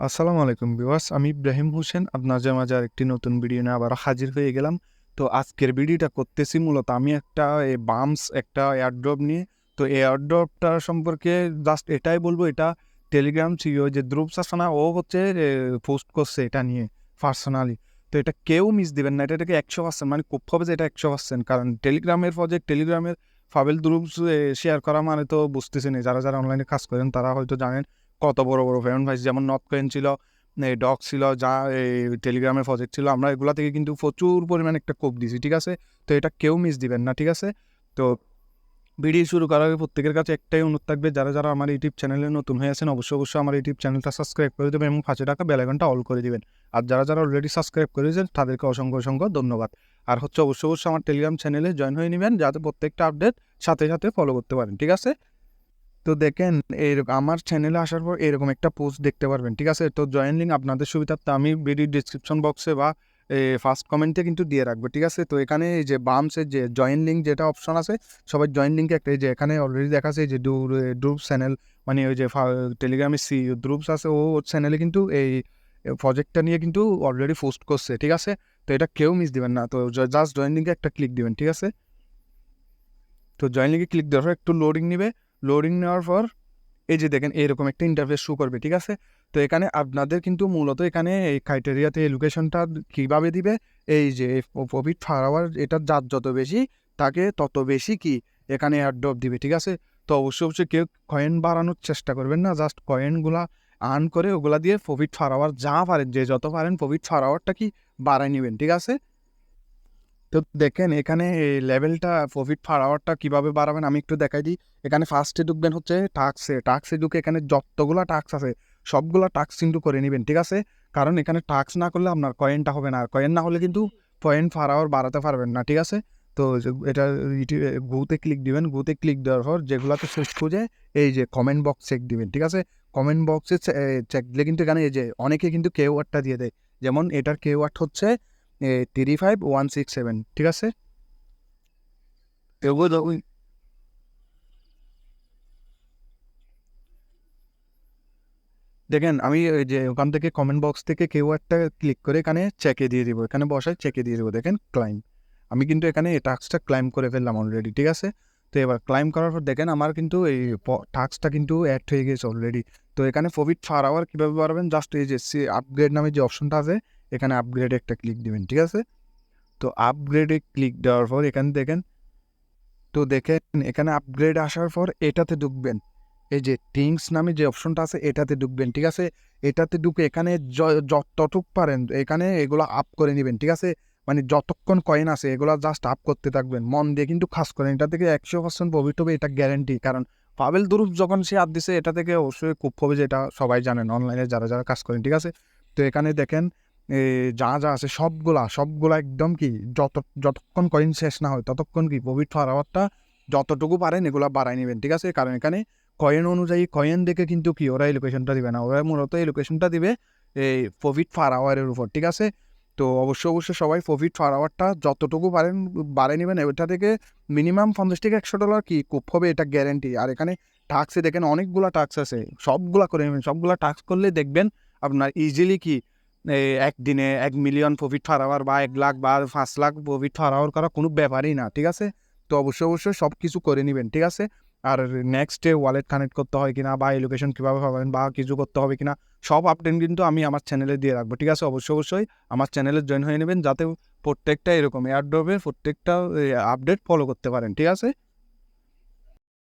আসসালামু আলাইকুম ভিউয়ার্স, আমি ইব্রাহিম হোসেন আপনাদের মাঝে আরেকটি নতুন ভিডিও নিয়ে আবার হাজির হয়ে গেলাম। তো আজকের ভিডিওটা করতেছি মূলত আমি একটা বাম্পস একটা এয়ারড্রপ নিয়ে। তো এই এয়ারড্রপটা সম্পর্কে জাস্ট এটাই বলবো, এটা টেলিগ্রাম সিইও যে ধ্রুব সাসানা ও হচ্ছে পোস্ট করছে এটা নিয়ে পার্সোনালি। তো এটা কেউ মিস দিবেন না, এটাকে 100% মানে খুব হবে যে এটা 100%, কারণ টেলিগ্রামের প্রজেক্ট টেলিগ্রামের ফাবেল ধ্রুব শেয়ার করা মানে তো বুঝতেছেন, যারা যারা অনলাইনে কাজ করেন তারা হয়তো জানেন কত বড় বড় পেমেন্ট ভাইস, যেমন নর্থ কয়েন ছিল, ডগ ছিল, যা এই টেলিগ্রামের প্রজেক্ট ছিল, আমরা এগুলা থেকে কিন্তু প্রচুর পরিমাণে একটা কোপ দিছি, ঠিক আছে। তো এটা কেউ মিস দিবেন না, ঠিক আছে। তো ভিডিও শুরু করার আগে প্রত্যেকের কাছে একটাই অনুরোধ থাকবে, যারা যারা আমার ইউটিউব চ্যানেলে নতুন হয়ে আছেন অবশ্যই অবশ্যই আমার ইউটিউব চ্যানেলটা সাবস্ক্রাইব করে দেবেন এবং পাশে টাকা বেল আইকনটা অল করে দিবেন। আর যারা যারা অলরেডি সাবস্ক্রাইব করেছেন তাদেরকে অসংখ্য অসংখ্য ধন্যবাদ। আর হচ্ছে অবশ্যই অবশ্যই আমার টেলিগ্রাম চ্যানেলে জয়েন হয়ে নেবেন, যাতে প্রত্যেকটা আপডেট সাথে সাথে ফলো করতে পারেন, ঠিক আছে। তো দেখেন, এরকম আমার চ্যানেলে আসার পর এরকম একটা পোস্ট দেখতে পারবেন, ঠিক আছে। তো জয়েন লিঙ্ক আপনাদের সুবিধার্থে আমি ভিডিও ডিসক্রিপশন বক্সে বা ফার্স্ট কমেন্টে কিন্তু দিয়ে রাখবো, ঠিক আছে। তো এখানে এই যে বামসের যে জয়েন লিঙ্ক যেটা অপশন আছে, সবাই জয়েন লিঙ্কে একটা এই যে এখানে অলরেডি দেখা আছে যে ড্রুপ চ্যানেল, মানে ওই যে টেলিগ্রামের ড্রুপস আছে, ও চ্যানেলে কিন্তু এই প্রজেক্টটা নিয়ে কিন্তু অলরেডি পোস্ট করছে, ঠিক আছে। তো এটা কেউ মিস দিবেন না। তো জাস্ট জয়েন লিঙ্কে একটা ক্লিক দিবেন, ঠিক আছে। তো জয়েন লিঙ্কে ক্লিক দেওয়ার পর একটু লোডিং নিবে। লোডিং নেওয়ার পর এই যে দেখেন এরকম একটা ইন্টারফেস শো করবে, ঠিক আছে। তো এখানে আপনাদের কিন্তু মূলত এখানে এই ক্রাইটেরিয়াতে লোকেশনটা কীভাবে দিবে, এই যে প্রফিট পার আওয়ার এটা যার যত বেশি তাকে তত বেশি কি এখানে এয়ারড্রপ দিবে, ঠিক আছে। তো অবশ্যই অবশ্যই কেউ কয়েন বাড়ানোর চেষ্টা করবেন না, জাস্ট কয়েনগুলা আর্ন করে ওগুলা দিয়ে প্রফিট পার আওয়ার যা পারেন, যে যত পারেন প্রফিট পার আওয়ারটা কি বাড়ায় নেবেন, ঠিক আছে। তো দেখেন এখানে লেভেলটা প্রফিট পার আওয়ারটা কীভাবে বাড়াবেন আমি একটু দেখাই দিই। এখানে ফার্স্টে ঢুকবেন হচ্ছে টাক্সে ঢুকে এখানে যতগুলা টাক্স আছে সবগুলা টাক্স কিন্তু করে নেবেন, ঠিক আছে। কারণ এখানে টাক্স না করলে আপনার কয়েনটা হবে না, আর কয়েন না হলে কিন্তু পয়েন্ট পার আওয়ার বাড়াতে পারবেন না, ঠিক আছে। তো এটা গুতে ক্লিক দিবেন, গুতে ক্লিক দেওয়ার পর যেগুলাতে শেষ খুঁজে এই যে কমেন্ট বক্স চেক দিবেন, ঠিক আছে। কমেন্ট বক্সে চেক দিলে কিন্তু এখানে এই যে অনেকে কিন্তু কেওয়ার্ডটা দিয়ে দেয়, যেমন এটার কেওয়ার্ড হচ্ছে 35167, ঠিক আছে। এগুলো দেখেন আমি ওই যে ওখান থেকে কমেন্ট বক্স থেকে কেউ একটা ক্লিক করে এখানে চেকে দিয়ে দিব, এখানে বসায় চেকে দিয়ে দেবো, দেখেন ক্লাইম। আমি কিন্তু এখানে এই টাস্কটা ক্লাইম করে ফেললাম অলরেডি, ঠিক আছে। তো এবার ক্লাইম করার পর দেখেন আমার কিন্তু এই টাস্কটা কিন্তু অ্যাড হয়ে গেছে অলরেডি। তো এখানে প্রফিট পার আওয়ার কীভাবে বাড়াবেন, জাস্ট এই যে আপগ্রেড নামে যে অপশনটা আছে এখানে আপগ্রেডে একটা ক্লিক দিবেন, ঠিক আছে। তো আপগ্রেডে ক্লিক দেওয়ার পর এখানে দেখেন, তো দেখেন এখানে আপগ্রেড আসার পর এটাতে ঢুকবেন, এই যে থিংস নামে যে অপশনটা আছে এটাতে ঢুকবেন, ঠিক আছে। এটাতে ঢুকে এখানে যতটুক পারেন এখানে এগুলো আপ করে নেবেন, ঠিক আছে। মানে যতক্ষণ কয়েন আছে এগুলো জাস্ট আপ করতে থাকবেন, মন দিয়ে কিন্তু খাস করেন, এটা থেকে 100% প্রফিট হবে, এটা গ্যারেন্টি। কারণ পাবেল দুরুপ যখন সে আপ দিছে এটা থেকে অবশ্যই খুব হবে, যেটা সবাই জানেন অনলাইনে যারা যারা কাজ করেন, ঠিক আছে। তো এখানে দেখেন যা যা আছে সবগুলা সবগুলা একদম কি যতক্ষণ কয়েন শেষ না হয় ততক্ষণ কি প্রফিট পার আওয়ারটা যতটুকু পারেন এগুলা বাড়াই নেবেন, ঠিক আছে। কারণ এখানে কয়েন অনুযায়ী কয়েন দেখে কিন্তু কি ওরা এই লোকেশনটা দিবে না, ওরা মূলত এই লোকেশনটা দিবে এই প্রফিট পার আওয়ারের উপর, ঠিক আছে। তো অবশ্যই অবশ্যই সবাই প্রফিট পার আওয়ারটা যতটুকু পারেন বাড়াই নেবেন, এটা থেকে মিনিমাম $50 কি খুব হবে, এটা গ্যারেন্টি। আর এখানে টাক্সে দেখেন অনেকগুলা টাক্স আছে, সবগুলা করে নেবেন, সবগুলা টাক্স করলে দেখবেন আপনার ইজিলি কি একদিনে 1 মিলিয়ন প্রফিট পার আওয়ার বা 1 লাখ বা 5 লাখ প্রফিট পার আওয়ার করা কোনো ব্যাপারই না, ঠিক আছে। তো অবশ্যই অবশ্যই সব কিছু করে নেবেন, ঠিক আছে। আর নেক্সটে ওয়ালেট কানেক্ট করতে হয় কিনা বা এই লোকেশন কীভাবে পাবেন বা কিছু করতে হবে কিনা সব আপডেট কিন্তু আমি আমার চ্যানেলে দিয়ে রাখবো, ঠিক আছে। অবশ্যই অবশ্যই আমার চ্যানেলে জয়েন হয়ে নেবেন, যাতে প্রত্যেকটা এরকম এয়ারড্রপের প্রত্যেকটা আপডেট ফলো করতে পারেন, ঠিক আছে।